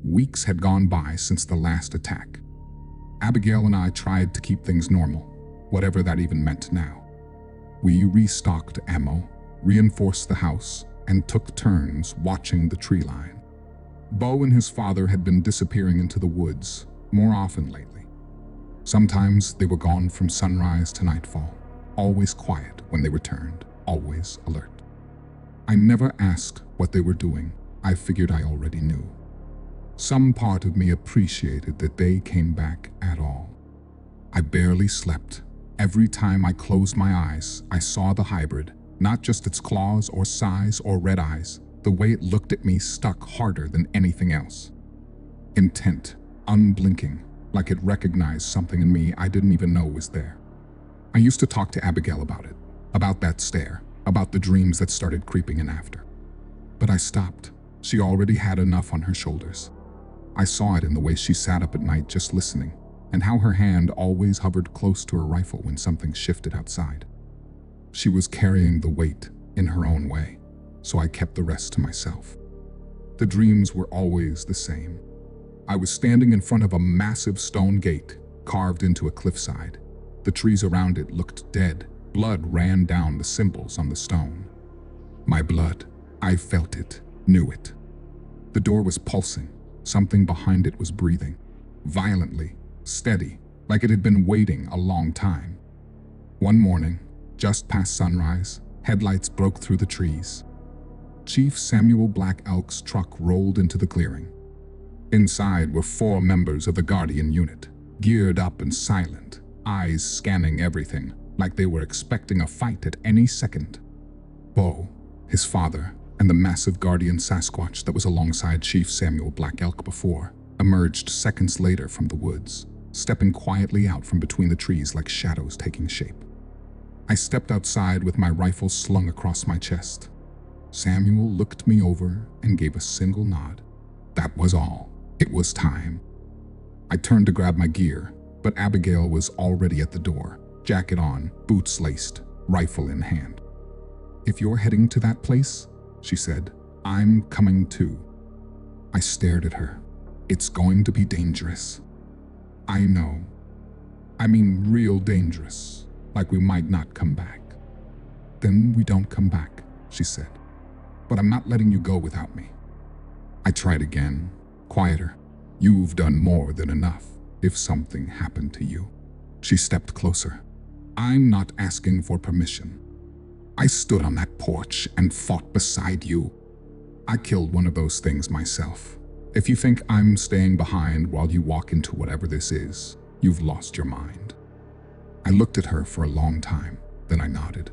Weeks had gone by since the last attack. Abigail and I tried to keep things normal, whatever that even meant now. We restocked ammo, reinforced the house, and took turns watching the tree line. Bo and his father had been disappearing into the woods more often lately. Sometimes they were gone from sunrise to nightfall, always quiet when they returned, always alert. I never asked what they were doing. I figured I already knew. Some part of me appreciated that they came back at all. I barely slept. Every time I closed my eyes, I saw the hybrid, not just its claws or size or red eyes. The way it looked at me stuck harder than anything else. Intent, unblinking, like it recognized something in me I didn't even know was there. I used to talk to Abigail about it, about that stare, about the dreams that started creeping in after. But I stopped. She already had enough on her shoulders. I saw it in the way she sat up at night just listening, and how her hand always hovered close to her rifle when something shifted outside. She was carrying the weight in her own way, so I kept the rest to myself. The dreams were always the same. I was standing in front of a massive stone gate carved into a cliffside. The trees around it looked dead. Blood ran down the symbols on the stone. My blood. I felt it, knew it. The door was pulsing. Something behind it was breathing. Violently, steady, like it had been waiting a long time. One morning, just past sunrise, headlights broke through the trees. Chief Samuel Black Elk's truck rolled into the clearing. Inside were 4 members of the Guardian unit, geared up and silent, eyes scanning everything, like they were expecting a fight at any second. Bo, his father, and the massive Guardian Sasquatch that was alongside Chief Samuel Black Elk before, emerged seconds later from the woods, stepping quietly out from between the trees like shadows taking shape. I stepped outside with my rifle slung across my chest. Samuel looked me over and gave a single nod. That was all. It was time. I turned to grab my gear, but Abigail was already at the door, jacket on, boots laced, rifle in hand. "If you're heading to that place," she said, "I'm coming too." I stared at her. "It's going to be dangerous." "I know. I mean real dangerous, like we might not come back." "Then we don't come back," she said. "But I'm not letting you go without me." I tried again, quieter. "You've done more than enough if something happened to you." She stepped closer. "I'm not asking for permission. I stood on that porch and fought beside you. I killed one of those things myself. If you think I'm staying behind while you walk into whatever this is, you've lost your mind." I looked at her for a long time, then I nodded.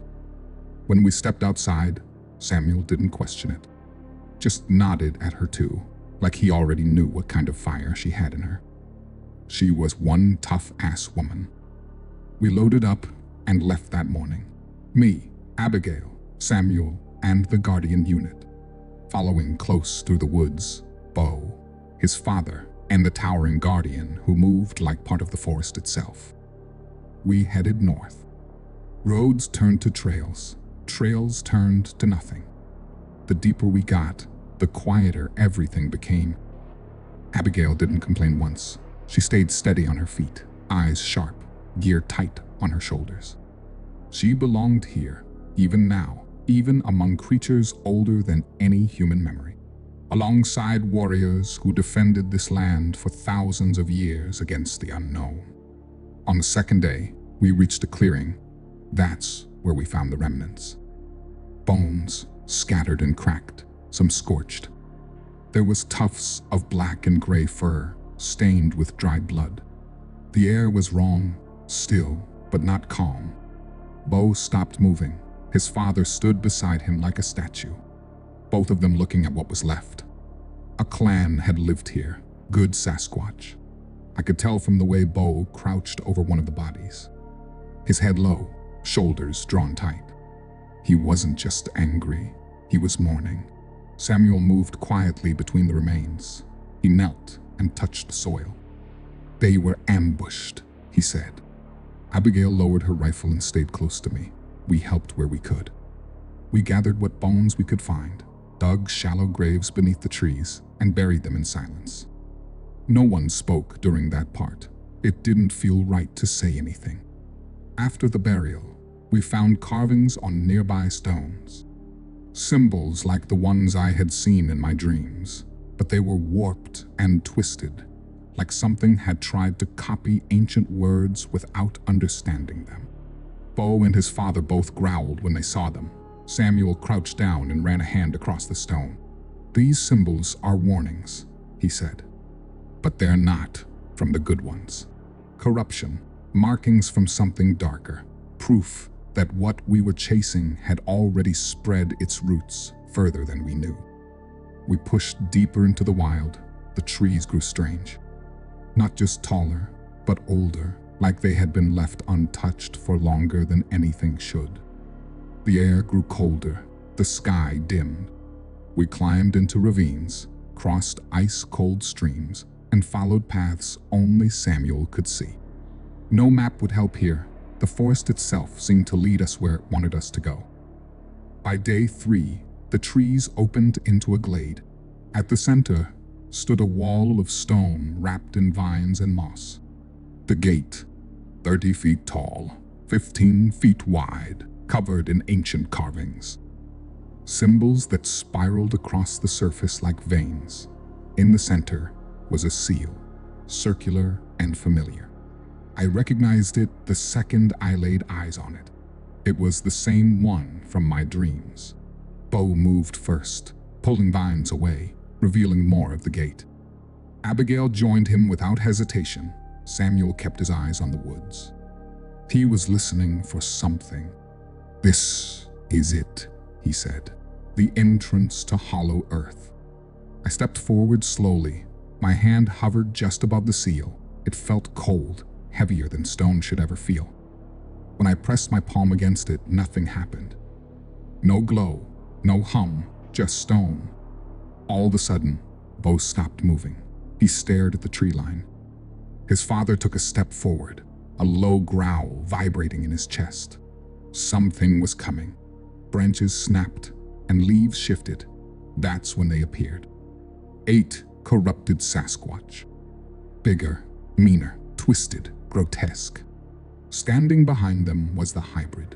When we stepped outside, Samuel didn't question it. Just nodded at her too, like he already knew what kind of fire she had in her. She was one tough-ass woman. We loaded up and left that morning. Me, Abigail, Samuel, and the Guardian unit. Following close through the woods, Bo, his father, and the towering Guardian who moved like part of the forest itself. We headed north. Roads turned to trails. Trails turned to nothing. The deeper we got, the quieter everything became. Abigail didn't complain once. She stayed steady on her feet, eyes sharp, gear tight on her shoulders. She belonged here, even now, even among creatures older than any human memory, alongside warriors who defended this land for thousands of years against the unknown. On the second day, we reached a clearing. That's where we found the remnants. Bones, scattered and cracked, some scorched. There was tufts of black and gray fur, stained with dried blood. The air was wrong, still, but not calm. Bo stopped moving. His father stood beside him like a statue, both of them looking at what was left. A clan had lived here, good Sasquatch. I could tell from the way Bo crouched over one of the bodies. His head low, shoulders drawn tight. He wasn't just angry, he was mourning. Samuel moved quietly between the remains. He knelt and touched the soil. "They were ambushed," he said. Abigail lowered her rifle and stayed close to me. We helped where we could. We gathered what bones we could find, dug shallow graves beneath the trees, and buried them in silence. No one spoke during that part. It didn't feel right to say anything. After the burial, we found carvings on nearby stones. Symbols like the ones I had seen in my dreams, but they were warped and twisted, like something had tried to copy ancient words without understanding them. Bo and his father both growled when they saw them. Samuel crouched down and ran a hand across the stone. "These symbols are warnings," he said. "But they're not from the good ones. Corruption, markings from something darker, proof that what we were chasing had already spread its roots further than we knew." We pushed deeper into the wild. The trees grew strange. Not just taller, but older, like they had been left untouched for longer than anything should. The air grew colder, the sky dimmed. We climbed into ravines, crossed ice-cold streams, and followed paths only Samuel could see. No map would help here. The forest itself seemed to lead us where it wanted us to go. By day 3, the trees opened into a glade. At the center stood a wall of stone wrapped in vines and moss. The gate, 30 feet tall, 15 feet wide, covered in ancient carvings. Symbols that spiraled across the surface like veins. In the center was a seal, circular and familiar. I recognized it the second I laid eyes on it. It was the same one from my dreams. Bo moved first, pulling vines away, revealing more of the gate. Abigail joined him without hesitation. Samuel kept his eyes on the woods. He was listening for something. "This is it," he said. "The entrance to Hollow Earth." I stepped forward slowly. My hand hovered just above the seal. It felt cold, heavier than stone should ever feel. When I pressed my palm against it, nothing happened. No glow, no hum, just stone. All of a sudden, Bo stopped moving. He stared at the tree line. His father took a step forward, a low growl vibrating in his chest. Something was coming. Branches snapped and leaves shifted. That's when they appeared. 8 corrupted Sasquatch. Bigger, meaner, twisted, grotesque. Standing behind them was the hybrid.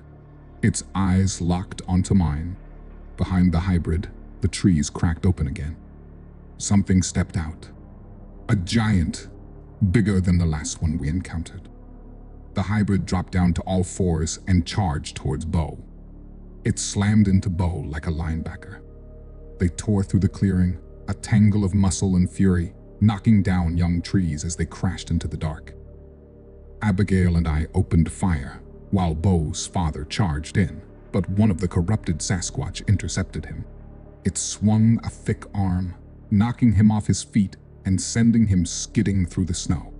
Its eyes locked onto mine. Behind the hybrid, the trees cracked open again. Something stepped out. A giant, bigger than the last one we encountered. The hybrid dropped down to all fours and charged towards Bo. It slammed into Bo like a linebacker. They tore through the clearing, a tangle of muscle and fury, knocking down young trees as they crashed into the dark. Abigail and I opened fire, while Bo's father charged in, but one of the corrupted Sasquatch intercepted him. It swung a thick arm, knocking him off his feet and sending him skidding through the snow.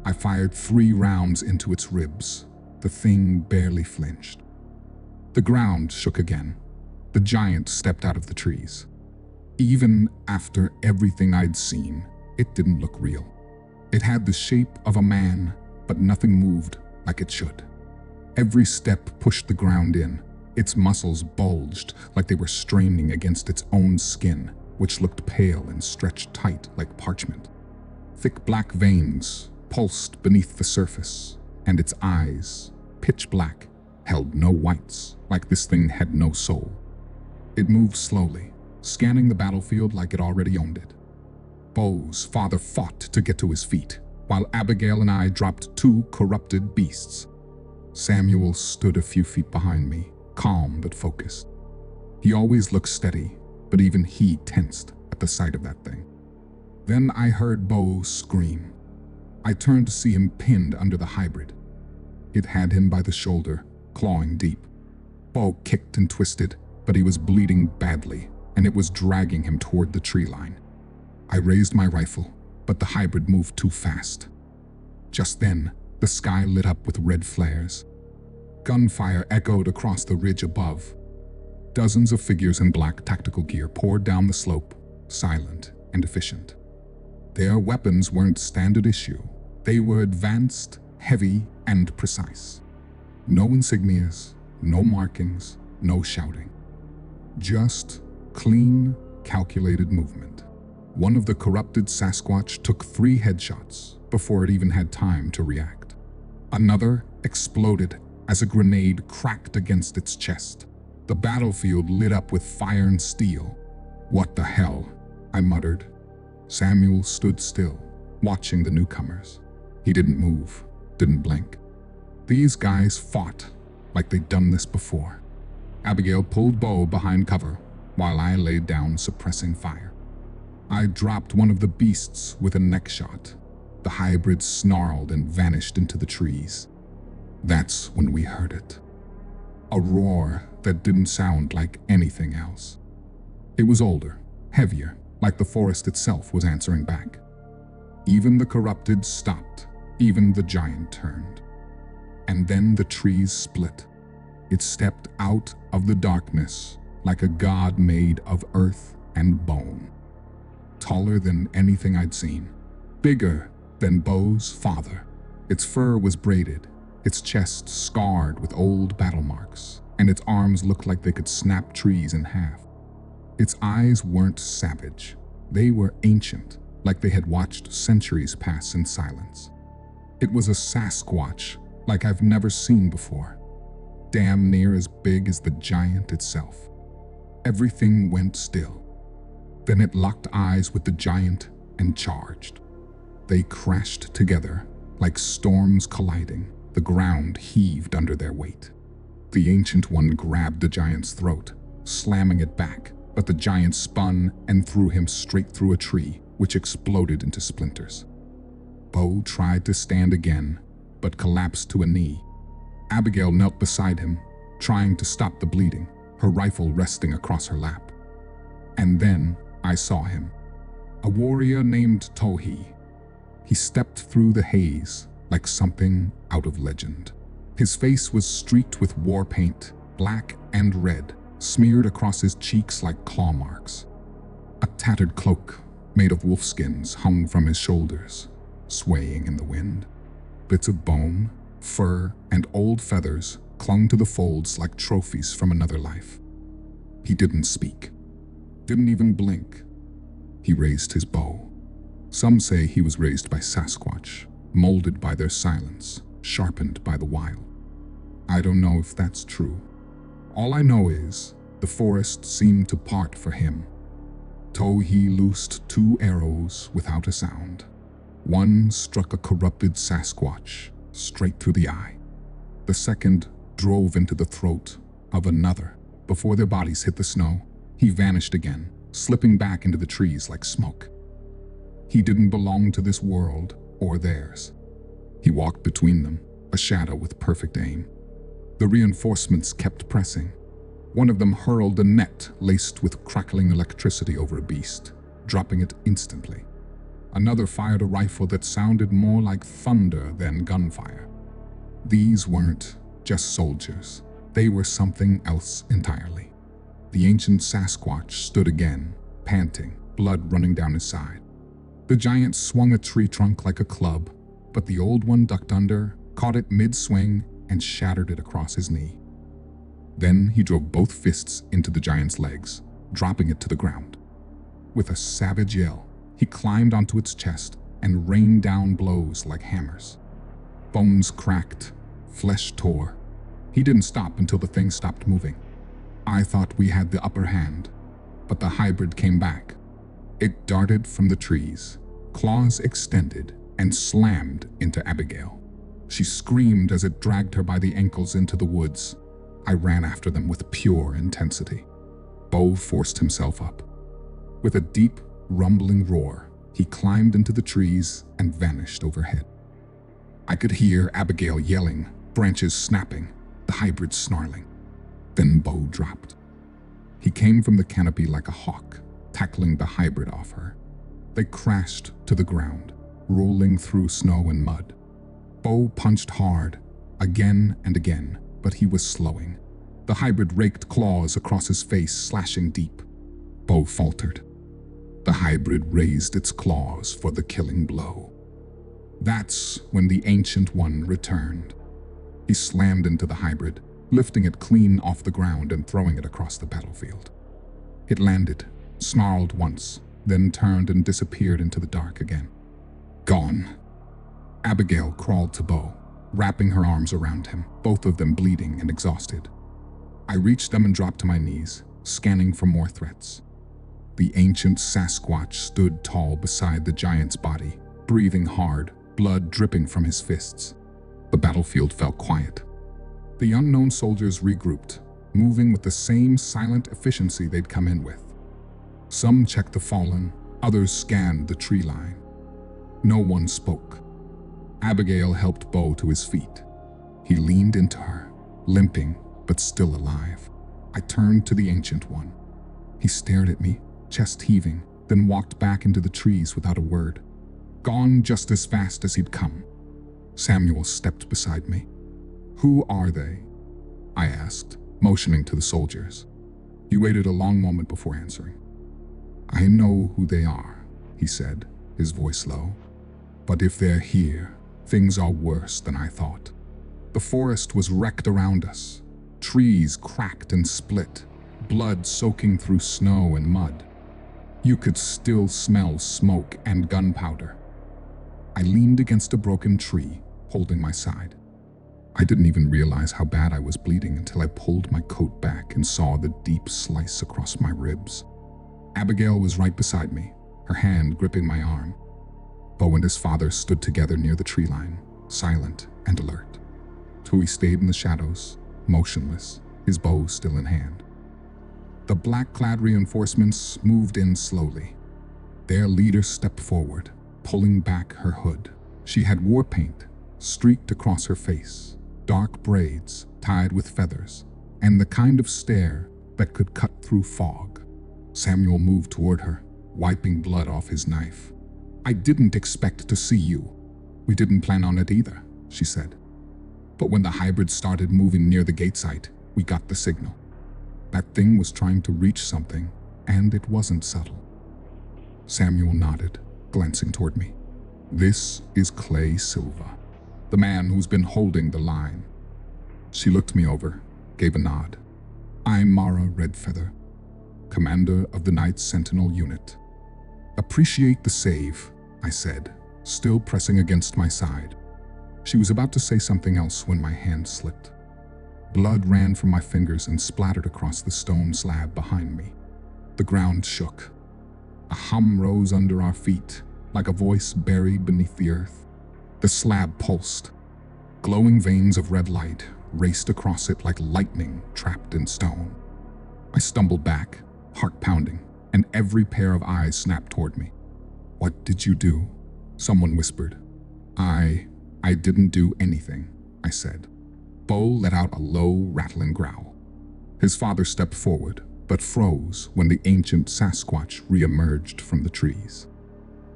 I fired 3 rounds into its ribs. The thing barely flinched. The ground shook again. The giant stepped out of the trees. Even after everything I'd seen, it didn't look real. It had the shape of a man, but nothing moved like it should. Every step pushed the ground in. Its muscles bulged like they were straining against its own skin, which looked pale and stretched tight like parchment. Thick black veins pulsed beneath the surface, and its eyes, pitch black, held no whites, like this thing had no soul. It moved slowly, scanning the battlefield like it already owned it. Bo's father fought to get to his feet, while Abigail and I dropped 2 corrupted beasts. Samuel stood a few feet behind me, calm but focused. He always looked steady, but even he tensed at the sight of that thing. Then I heard Bo scream. I turned to see him pinned under the hybrid. It had him by the shoulder, clawing deep. Bo kicked and twisted, but he was bleeding badly, and it was dragging him toward the tree line. I raised my rifle, but the hybrid moved too fast. Just then, the sky lit up with red flares. Gunfire echoed across the ridge above. Dozens of figures in black tactical gear poured down the slope, silent and efficient. Their weapons weren't standard issue. They were advanced, heavy, and precise. No insignias, no markings, no shouting. Just clean, calculated movement. One of the corrupted Sasquatch took 3 headshots before it even had time to react. Another exploded as a grenade cracked against its chest. The battlefield lit up with fire and steel. "What the hell?" I muttered. Samuel stood still, watching the newcomers. He didn't move, didn't blink. These guys fought like they'd done this before. Abigail pulled Bo behind cover while I laid down suppressing fire. I dropped one of the beasts with a neck shot. The hybrid snarled and vanished into the trees. That's when we heard it. A roar that didn't sound like anything else. It was older, heavier, like the forest itself was answering back. Even the corrupted stopped, even the giant turned. And then the trees split. It stepped out of the darkness like a god made of earth and bone. Taller than anything I'd seen. Bigger than Bo's father. Its fur was braided, its chest scarred with old battle marks, and its arms looked like they could snap trees in half. Its eyes weren't savage. They were ancient, like they had watched centuries pass in silence. It was a Sasquatch like I've never seen before. Damn near as big as the giant itself. Everything went still. Then it locked eyes with the giant and charged. They crashed together like storms colliding. The ground heaved under their weight. The Ancient One grabbed the giant's throat, slamming it back, but the giant spun and threw him straight through a tree, which exploded into splinters. Bo tried to stand again, but collapsed to a knee. Abigail knelt beside him, trying to stop the bleeding, her rifle resting across her lap. And then I saw him. A warrior named Tohi. He stepped through the haze like something out of legend. His face was streaked with war paint, black and red, smeared across his cheeks like claw marks. A tattered cloak made of wolfskins hung from his shoulders, swaying in the wind. Bits of bone, fur, and old feathers clung to the folds like trophies from another life. He didn't speak, didn't even blink. He raised his bow. Some say he was raised by Sasquatch, molded by their silence, sharpened by the wild. I don't know if that's true. All I know is the forest seemed to part for him. Tohi loosed 2 arrows without a sound. One struck a corrupted Sasquatch straight through the eye. The second drove into the throat of another. Before their bodies hit the snow, he vanished again, slipping back into the trees like smoke. He didn't belong to this world or theirs. He walked between them, a shadow with perfect aim. The reinforcements kept pressing. One of them hurled a net laced with crackling electricity over a beast, dropping it instantly. Another fired a rifle that sounded more like thunder than gunfire. These weren't just soldiers. They were something else entirely. The ancient Sasquatch stood again, panting, blood running down his side. The giant swung a tree trunk like a club, but the old one ducked under, caught it mid-swing, and shattered it across his knee. Then he drove both fists into the giant's legs, dropping it to the ground. With a savage yell, he climbed onto its chest and rained down blows like hammers. Bones cracked, flesh tore. He didn't stop until the thing stopped moving. I thought we had the upper hand, but the hybrid came back. It darted from the trees, claws extended, and slammed into Abigail. She screamed as it dragged her by the ankles into the woods. I ran after them with pure intensity. Bo forced himself up. With a deep, rumbling roar, he climbed into the trees and vanished overhead. I could hear Abigail yelling, branches snapping, the hybrid snarling. Then Bo dropped. He came from the canopy like a hawk, tackling the hybrid off her. They crashed to the ground, rolling through snow and mud. Bo punched hard, again and again, but he was slowing. The hybrid raked claws across his face, slashing deep. Bo faltered. The hybrid raised its claws for the killing blow. That's when the Ancient One returned. He slammed into the hybrid, lifting it clean off the ground and throwing it across the battlefield. It landed, snarled once, then turned and disappeared into the dark again. Gone. Abigail crawled to Bo, wrapping her arms around him, both of them bleeding and exhausted. I reached them and dropped to my knees, scanning for more threats. The ancient Sasquatch stood tall beside the giant's body, breathing hard, blood dripping from his fists. The battlefield fell quiet. The unknown soldiers regrouped, moving with the same silent efficiency they'd come in with. Some checked the fallen, others scanned the tree line. No one spoke. Abigail helped Bo to his feet. He leaned into her, limping but still alive. I turned to the Ancient One. He stared at me, chest heaving, then walked back into the trees without a word. Gone just as fast as he'd come. Samuel stepped beside me. "Who are they?" I asked, motioning to the soldiers. He waited a long moment before answering. "I know who they are," he said, his voice low. "But if they're here, things are worse than I thought." The forest was wrecked around us. Trees cracked and split, blood soaking through snow and mud. You could still smell smoke and gunpowder. I leaned against a broken tree, holding my side. I didn't even realize how bad I was bleeding until I pulled my coat back and saw the deep slice across my ribs. Abigail was right beside me, her hand gripping my arm. Bo and his father stood together near the tree line, silent and alert. Tui stayed in the shadows, motionless, his bow still in hand. The black-clad reinforcements moved in slowly. Their leader stepped forward, pulling back her hood. She had war paint streaked across her face, dark braids tied with feathers, and the kind of stare that could cut through fog. Samuel moved toward her, wiping blood off his knife. "I didn't expect to see you." "We didn't plan on it either," she said. "But when the hybrid started moving near the gate site, we got the signal. That thing was trying to reach something, and it wasn't subtle." Samuel nodded, glancing toward me. "This is Clay Silva, the man who's been holding the line." She looked me over, gave a nod. "I'm Mara Redfeather, commander of the Night Sentinel unit." "Appreciate the save," I said, still pressing against my side. She was about to say something else when my hand slipped. Blood ran from my fingers and splattered across the stone slab behind me. The ground shook. A hum rose under our feet, like a voice buried beneath the earth. The slab pulsed. Glowing veins of red light raced across it like lightning trapped in stone. I stumbled back, heart pounding, and every pair of eyes snapped toward me. "What did you do?" someone whispered. I didn't do anything," I said. Bo let out a low, rattling growl. His father stepped forward, but froze when the ancient Sasquatch re-emerged from the trees.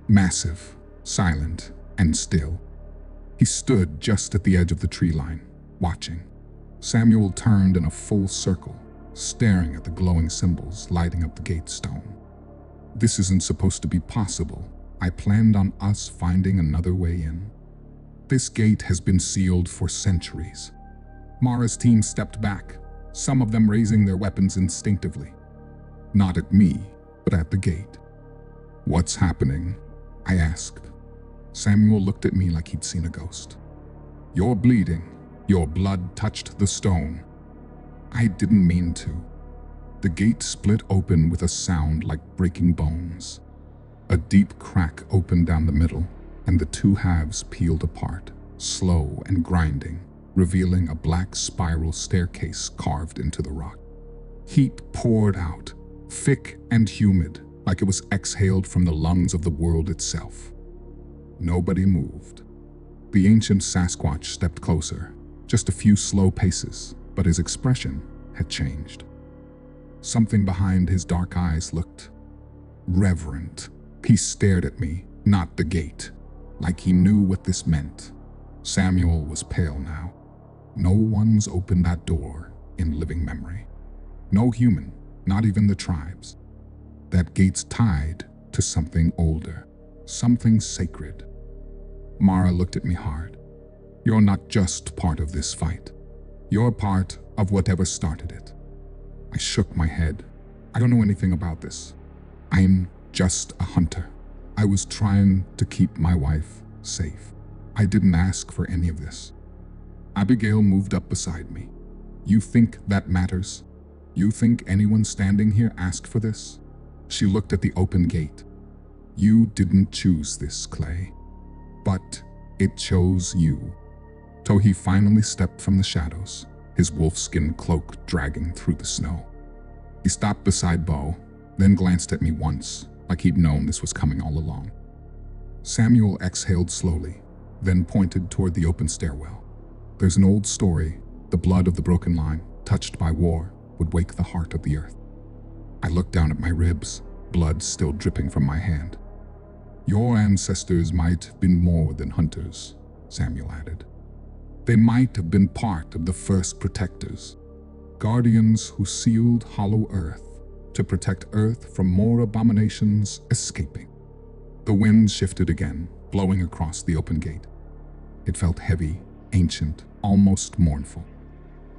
Massive, silent, and still. He stood just at the edge of the tree line, watching. Samuel turned in a full circle, staring at the glowing symbols lighting up the gate stone. "This isn't supposed to be possible. I planned on us finding another way in. This gate has been sealed for centuries." Mara's team stepped back, some of them raising their weapons instinctively. Not at me, but at the gate. "What's happening?" I asked. Samuel looked at me like he'd seen a ghost. "You're bleeding. Your blood touched the stone." I didn't mean to. The gate split open with a sound like breaking bones. A deep crack opened down the middle, and the two halves peeled apart, slow and grinding, revealing a black spiral staircase carved into the rock. Heat poured out, thick and humid, like it was exhaled from the lungs of the world itself. Nobody moved. The ancient Sasquatch stepped closer, just a few slow paces, but his expression had changed. Something behind his dark eyes looked reverent. He stared at me, not the gate, like he knew what this meant. Samuel was pale now. No one's opened that door in living memory. No human, not even the tribes. That gate's tied to something older, something sacred. Mara looked at me hard. "You're not just part of this fight. You're part of whatever started it." I shook my head. "I don't know anything about this. I'm just a hunter. I was trying to keep my wife safe. I didn't ask for any of this. Abigail moved up beside me. You think that matters? You think anyone standing here asked for this? She looked at the open gate. You didn't choose this, Clay, but it chose you. Tohi finally stepped from the shadows, his wolfskin cloak dragging through the snow. He stopped beside Bo, then glanced at me once, like he'd known this was coming all along. Samuel exhaled slowly, then pointed toward the open stairwell. There's an old story, the blood of the broken line, touched by war, would wake the heart of the earth. I looked down at my ribs, blood still dripping from my hand. Your ancestors might have been more than hunters, Samuel added. They might have been part of the first protectors, guardians who sealed hollow earth to protect earth from more abominations escaping. The wind shifted again, blowing across the open gate. It felt heavy, ancient, almost mournful.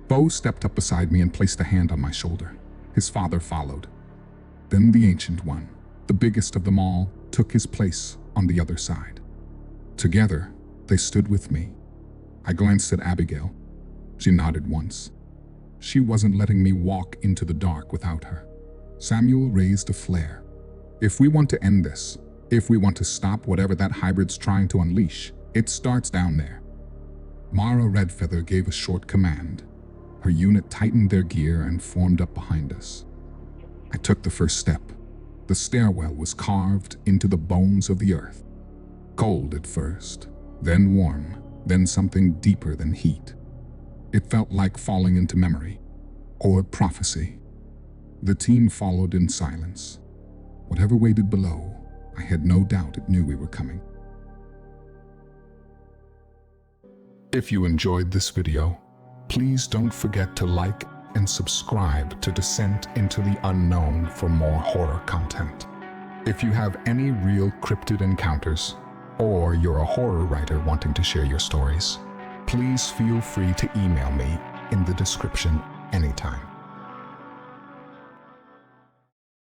Bo stepped up beside me and placed a hand on my shoulder. His father followed. Then the Ancient One, the biggest of them all, took his place on the other side. Together, they stood with me. I glanced at Abigail. She nodded once. She wasn't letting me walk into the dark without her. Samuel raised a flare. If we want to end this, if we want to stop whatever that hybrid's trying to unleash, it starts down there. Mara Redfeather gave a short command. Her unit tightened their gear and formed up behind us. I took the first step. The stairwell was carved into the bones of the earth. Cold at first, then warm, then something deeper than heat. It felt like falling into memory, or prophecy. The team followed in silence. Whatever waited below, I had no doubt it knew we were coming. If you enjoyed this video, please don't forget to like and subscribe to Descent into the Unknown for more horror content. If you have any real cryptid encounters, or you're a horror writer wanting to share your stories, please feel free to email me in the description anytime.